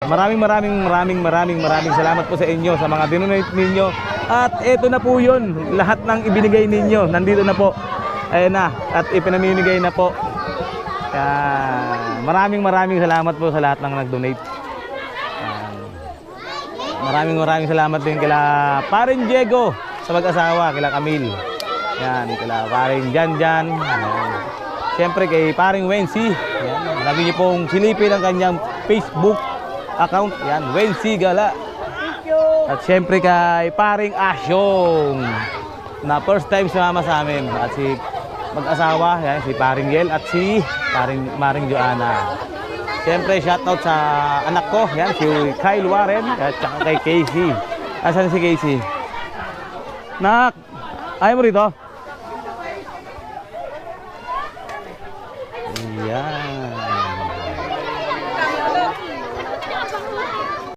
maraming salamat po sa inyo sa mga dinonate ninyo. At eto na po yun, lahat ng ibinigay ninyo nandito na po. Ayan na, at ipinamimigay na po. Maraming salamat po sa lahat ng nag-donate. Maraming salamat din kila Parin Diego sa mag-asawa, kila Camille. Yan, kila Parin Janjan. Siyempre kay Paring Wency. Yan, lagi niyo pong silipin ang kanyang Facebook account. Yan, Wency Gala. At siyempre kay Paring Asyong na first time sumama sa amin. At si mag-asawa, yan, si Paring Yel at si Maring Joanna. Siyempre, shoutout sa anak ko, yan, si Kyle Warren at saka kay Casey. Asan si Casey? Nak, ayaw mo rito?